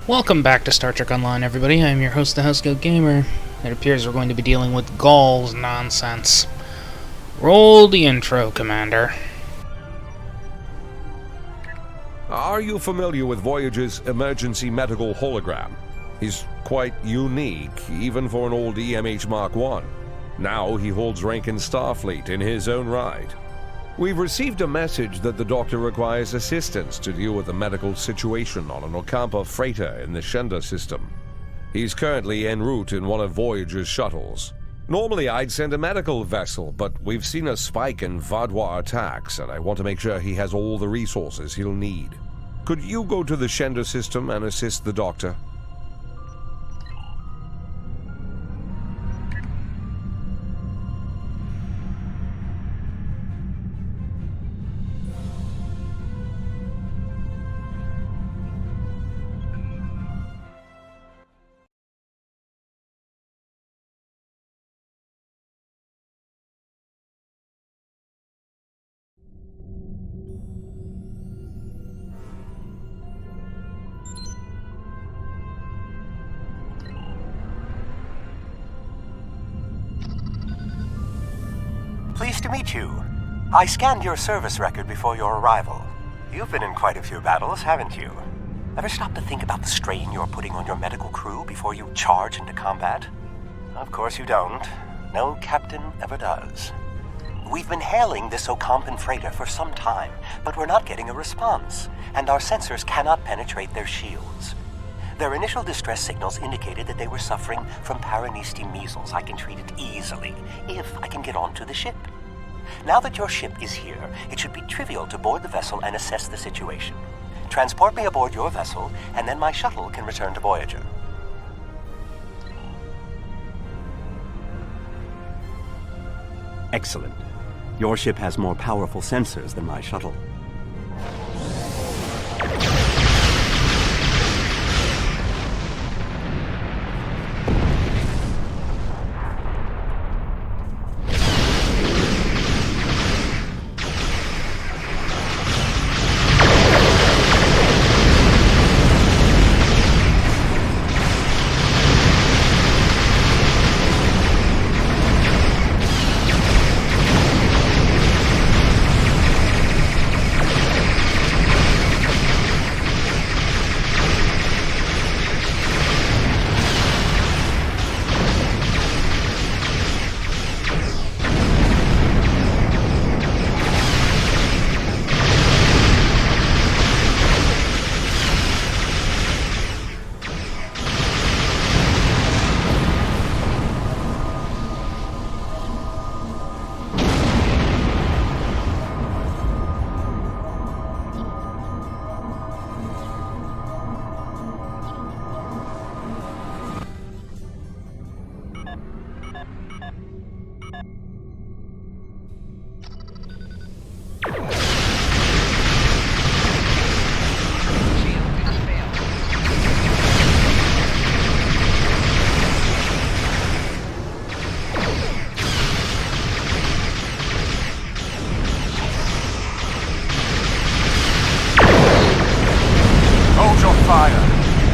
Welcome back to Star Trek Online, everybody. I'm your host, the Housecoat Gamer. It appears we're going to be dealing with Gaul's nonsense. Roll the intro, Commander. Are you familiar with Voyager's emergency medical hologram? He's quite unique, even for an old EMH Mark I. Now he holds rank in Starfleet in his own right. We've received a message that the Doctor requires assistance to deal with a medical situation on an Ocampa freighter in the Jem'hadar system. He's currently en route in one of Voyager's shuttles. Normally I'd send a medical vessel, but we've seen a spike in Vaadwaur attacks, and I want to make sure he has all the resources he'll need. Could you go to the Jem'hadar system and assist the Doctor? Pleased to meet you. I scanned your service record before your arrival. You've been in quite a few battles, haven't you? Ever stop to think about the strain you're putting on your medical crew before you charge into combat? Of course you don't. No captain ever does. We've been hailing this Ocampan freighter for some time, but we're not getting a response, and our sensors cannot penetrate their shields. Their initial distress signals indicated that they were suffering from Paranesti measles. I can treat it easily, if I can get onto the ship. Now that your ship is here, it should be trivial to board the vessel and assess the situation. Transport me aboard your vessel, and then my shuttle can return to Voyager. Excellent. Your ship has more powerful sensors than my shuttle.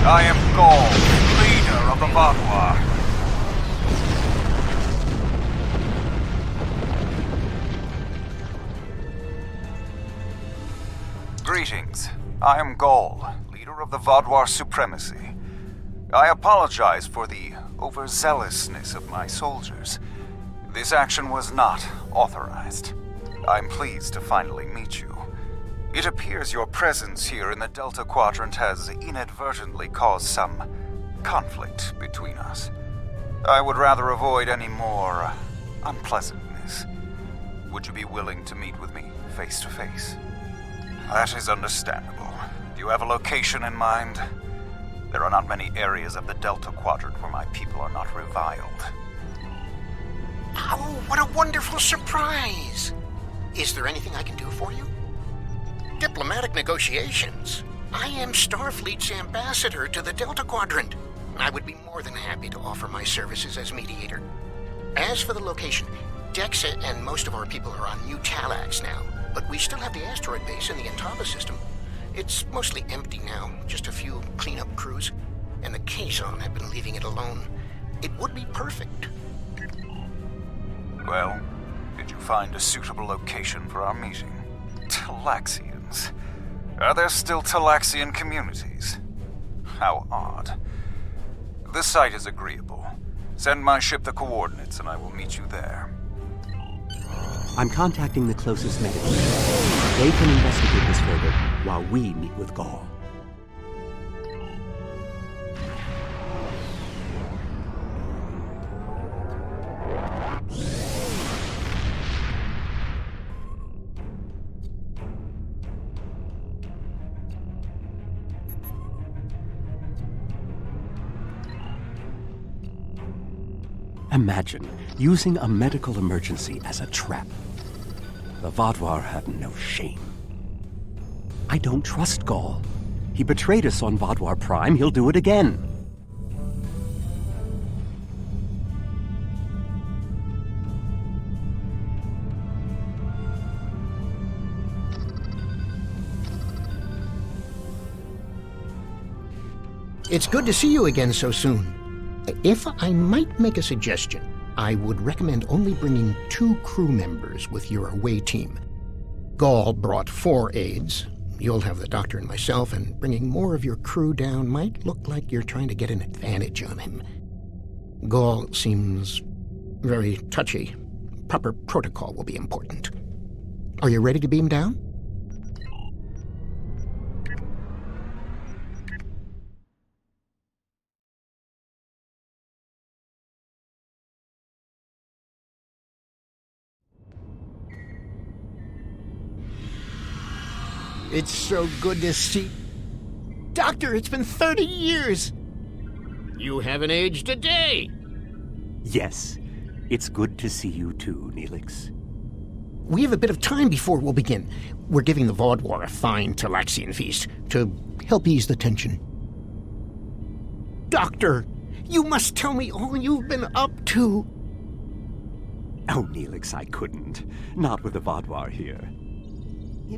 I am Gaul, leader of the Vaadwaur. Greetings. I am Gaul, leader of the Vaadwaur supremacy. I apologize for the overzealousness of my soldiers. This action was not authorized. I'm pleased to finally meet you. It appears your presence here in the Delta Quadrant has inadvertently caused some conflict between us. I would rather avoid any more unpleasantness. Would you be willing to meet with me face to face? That is understandable. Do you have a location in mind? There are not many areas of the Delta Quadrant where my people are not reviled. Oh, what a wonderful surprise! Is there anything I can do for you? Diplomatic negotiations. I am Starfleet's ambassador to the Delta Quadrant. I would be more than happy to offer my services as mediator. As for the location, Dexa and most of our people are on New Talax now, but we still have the asteroid base in the Intaba system. It's mostly empty now, just a few cleanup crews. And the Kazon have been leaving it alone. It would be perfect. Well, did you find a suitable location for our meeting? Talaxians. Are there still Talaxian communities? How odd. The site is agreeable. Send my ship the coordinates and I will meet you there. I'm contacting the closest medical unit. They can investigate this further while we meet with Gaul. Imagine using a medical emergency as a trap. The Vaadwaur have no shame. I don't trust Gaul. He betrayed us on Vaadwaur Prime. He'll do it again. It's good to see you again so soon. If I might make a suggestion, I would recommend only bringing 2 crew members with your away team. Gaul brought 4 aides. You'll have the doctor and myself, and bringing more of your crew down might look like you're trying to get an advantage on him. Gaul seems very touchy. Proper protocol will be important. Are you ready to beam down? It's so good to see... Doctor, it's been 30 years! You haven't aged a day! Yes, it's good to see you too, Neelix. We have a bit of time before we'll begin. We're giving the Vaadwaur a fine Talaxian feast to help ease the tension. Doctor, you must tell me all you've been up to. Oh, Neelix, I couldn't. Not with the Vaadwaur here.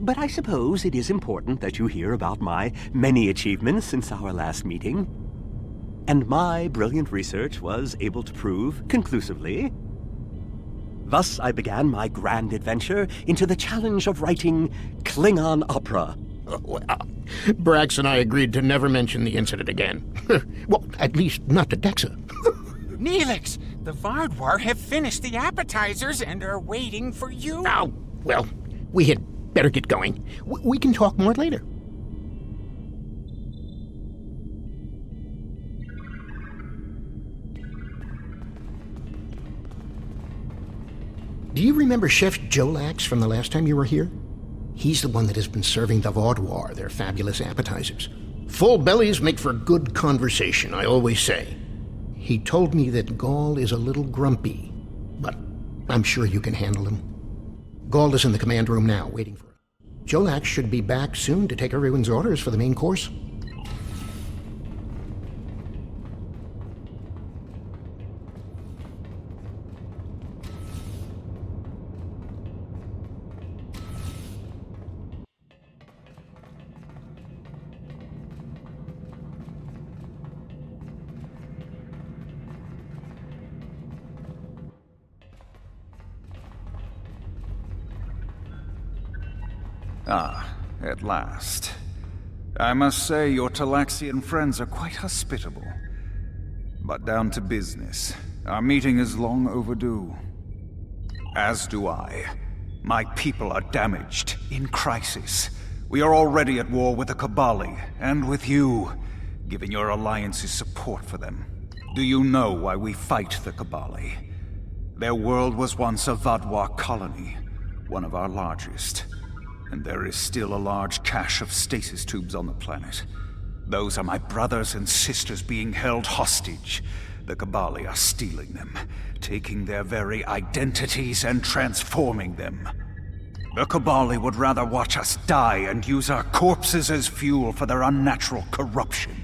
But I suppose it is important that you hear about my many achievements since our last meeting. And my brilliant research was able to prove conclusively. Thus I began my grand adventure into the challenge of writing Klingon opera. Well, Brax and I agreed to never mention the incident again. Well, at least not to Dexa. Neelix, the Vaadwaur have finished the appetizers and are waiting for you. Oh, well, we had better get going. We can talk more later. Do you remember Chef Jolax from the last time you were here? He's the one that has been serving the Vaadwaur their fabulous appetizers. Full bellies make for good conversation, I always say. He told me that Gaul is a little grumpy, but I'm sure you can handle him. Gaul is in the command room now, waiting for him. Jolax should be back soon to take everyone's orders for the main course. Ah, at last. I must say your Talaxian friends are quite hospitable. But down to business. Our meeting is long overdue. As do I. My people are damaged, in crisis. We are already at war with the Kabali, and with you, giving your alliances support for them. Do you know why we fight the Kabali? Their world was once a Vaadwaur colony, one of our largest. And there is still a large cache of stasis tubes on the planet. Those are my brothers and sisters being held hostage. The Kabali are stealing them, taking their very identities and transforming them. The Kabali would rather watch us die and use our corpses as fuel for their unnatural corruption.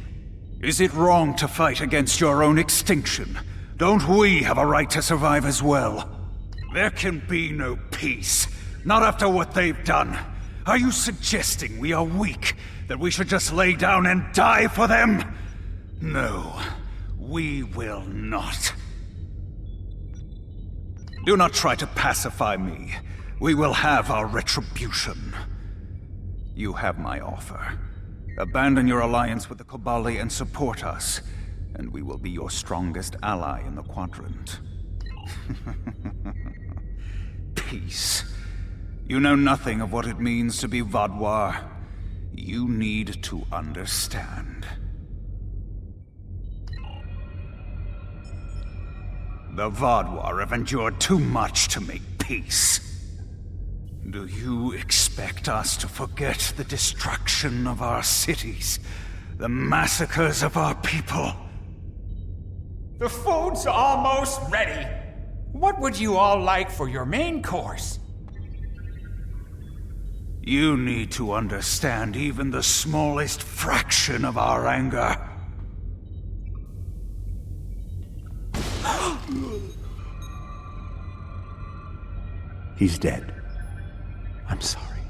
Is it wrong to fight against your own extinction? Don't we have a right to survive as well? There can be no peace, not after what they've done. Are you suggesting we are weak, that we should just lay down and die for them? No, we will not. Do not try to pacify me. We will have our retribution. You have my offer. Abandon your alliance with the Kobali and support us, and we will be your strongest ally in the Quadrant. Peace. You know nothing of what it means to be Vadwar. You need to understand. The Vadwar have endured too much to make peace. Do you expect us to forget the destruction of our cities? The massacres of our people? The food's almost ready. What would you all like for your main course? You need to understand even the smallest fraction of our anger. He's dead. I'm sorry.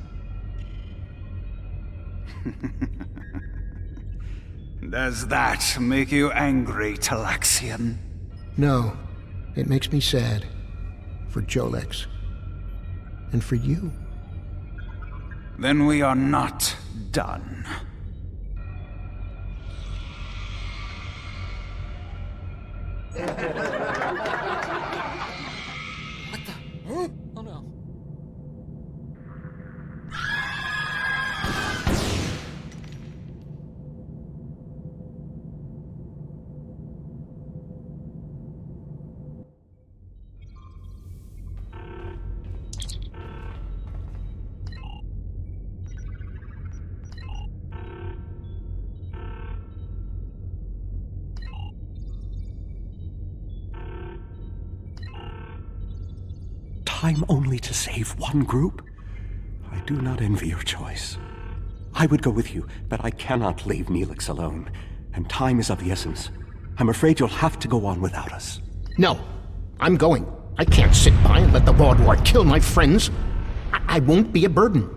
Does that make you angry, Talaxian? No, it makes me sad. For Jolex. And for you. Then we are not done. What the? Huh? Oh no. Time only to save one group? I do not envy your choice. I would go with you, but I cannot leave Neelix alone. And time is of the essence. I'm afraid you'll have to go on without us. No, I'm going. I can't sit by and let the Vaudwar kill my friends. I won't be a burden.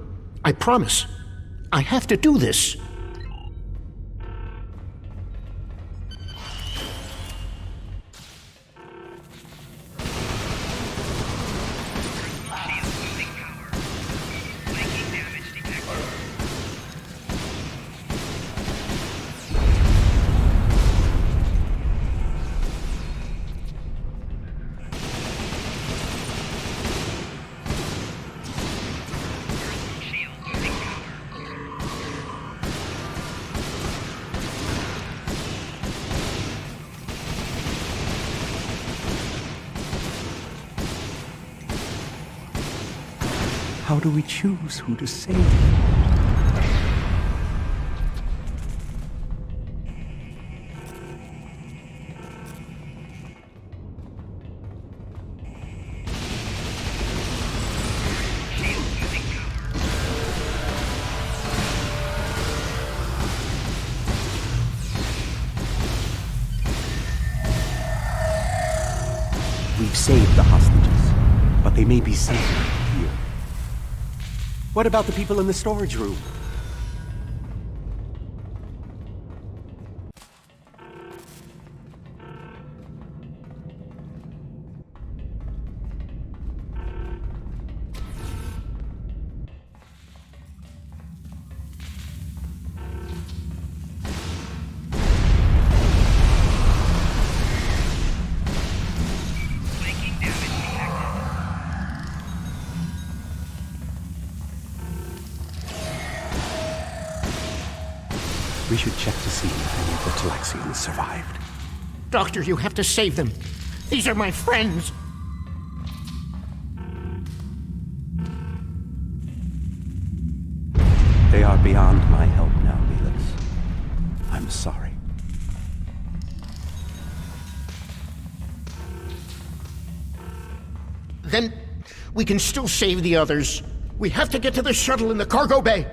I promise. I have to do this. How do we choose who to save? We've saved the hostages, but they may be safer here. What about the people in the storage room? We should check to see if any of the Talaxians survived. Doctor, you have to save them. These are my friends. They are beyond my help now, Neelix. I'm sorry. Then we can still save the others. We have to get to the shuttle in the cargo bay.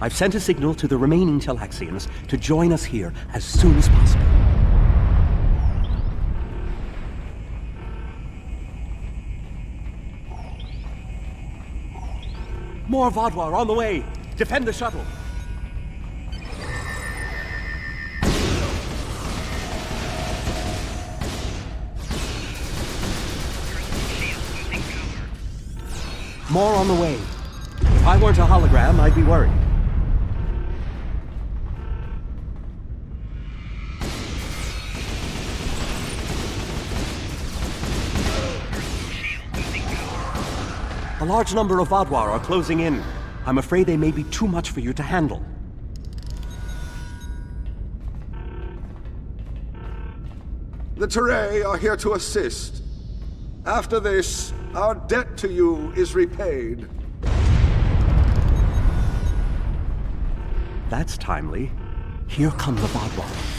I've sent a signal to the remaining Talaxians to join us here as soon as possible. More Vaadwaur on the way! Defend the shuttle! More on the way. If I weren't a hologram, I'd be worried. A large number of Vaadwaur are closing in. I'm afraid they may be too much for you to handle. The Teray are here to assist. After this, our debt to you is repaid. That's timely. Here come the Vaadwaur.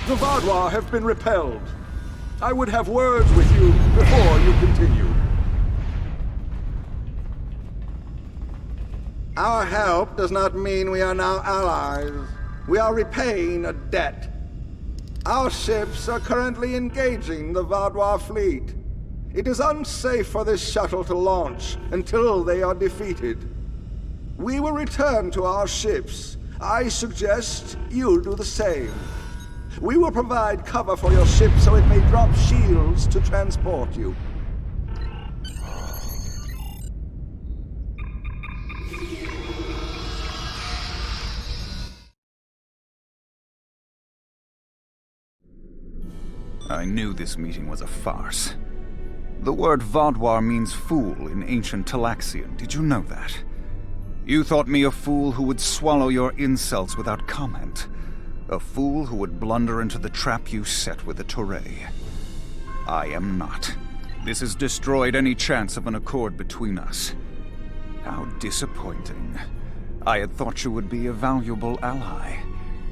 The Vaadwaur have been repelled. I would have words with you before you continue. Our help does not mean we are now allies. We are repaying a debt. Our ships are currently engaging the Vaadwaur fleet. It is unsafe for this shuttle to launch until they are defeated. We will return to our ships. I suggest you do the same. We will provide cover for your ship so it may drop shields to transport you. I knew this meeting was a farce. The word Vaadwaur means fool in ancient Talaxian. Did you know that? You thought me a fool who would swallow your insults without comment. A fool who would blunder into the trap you set with the Teray. I am not. This has destroyed any chance of an accord between us. How disappointing. I had thought you would be a valuable ally.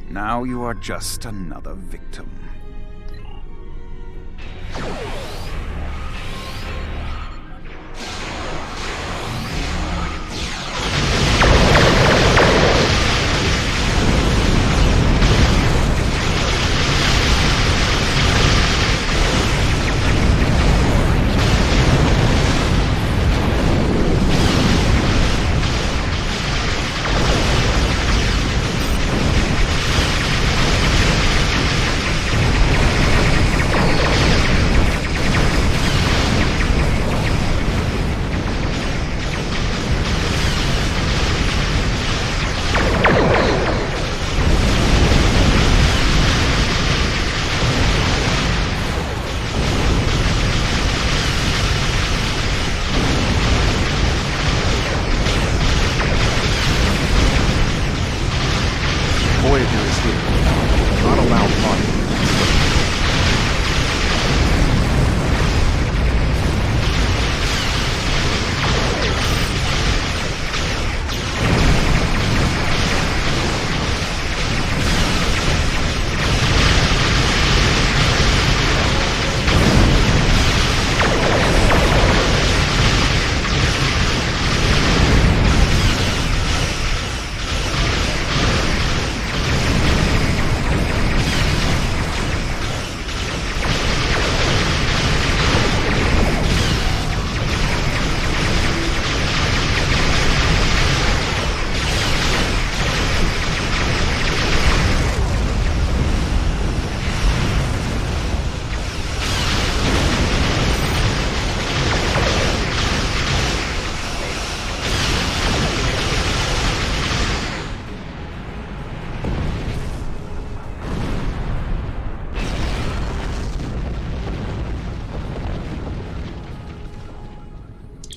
Now you are just another victim.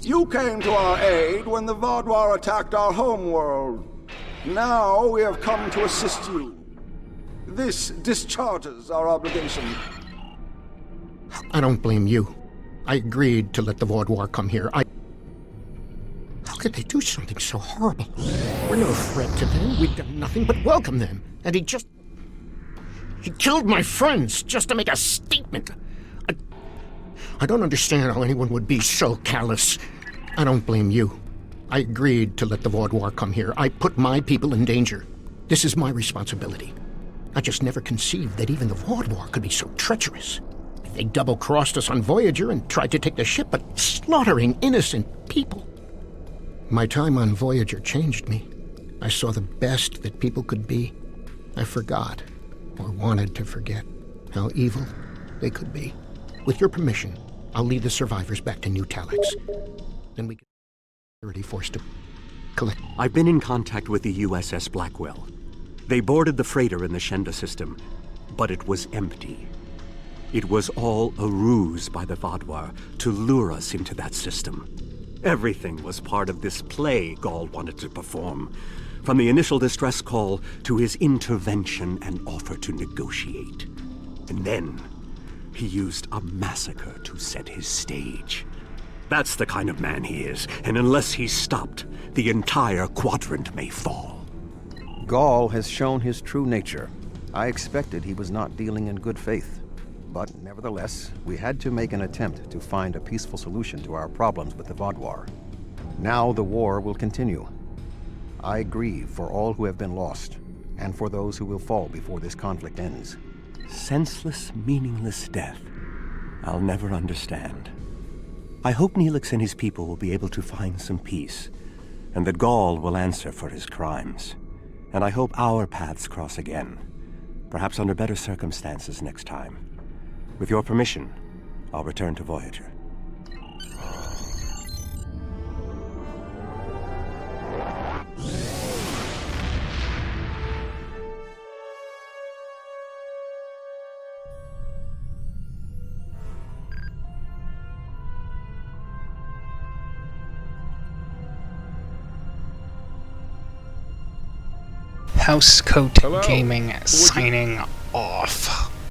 You came to our aid when the Vaadwaur attacked our homeworld. Now we have come to assist you. This discharges our obligation. I don't blame you. I agreed to let the Vaadwaur come here. could they do something so horrible? We're no threat to them. We've done nothing but welcome them. And he killed my friends just to make a statement. I don't understand how anyone would be so callous. I don't blame you. I agreed to let the Vaudois come here. I put my people in danger. This is my responsibility. I just never conceived that even the Vaudois could be so treacherous. They double-crossed us on Voyager and tried to take the ship, but slaughtering innocent people. My time on Voyager changed me. I saw the best that people could be. I forgot, or wanted to forget, how evil they could be. With your permission, I'll lead the survivors back to New Talax. Then we can security force to collect. I've been in contact with the USS Blackwell. They boarded the freighter in the Shenda system, but it was empty. It was all a ruse by the Vaudois to lure us into that system. Everything was part of this play Gaul wanted to perform, from the initial distress call to his intervention and offer to negotiate. And then he used a massacre to set his stage. That's the kind of man he is, and unless he's stopped, the entire quadrant may fall. Gaul has shown his true nature. I expected he was not dealing in good faith. But nevertheless, we had to make an attempt to find a peaceful solution to our problems with the Vaudois. Now the war will continue. I grieve for all who have been lost, and for those who will fall before this conflict ends. Senseless, meaningless death. I'll never understand. I hope Neelix and his people will be able to find some peace, and that Gaul will answer for his crimes. And I hope our paths cross again, perhaps under better circumstances next time. With your permission, I'll return to Voyager. Housecoat Hello. Gaming signing off.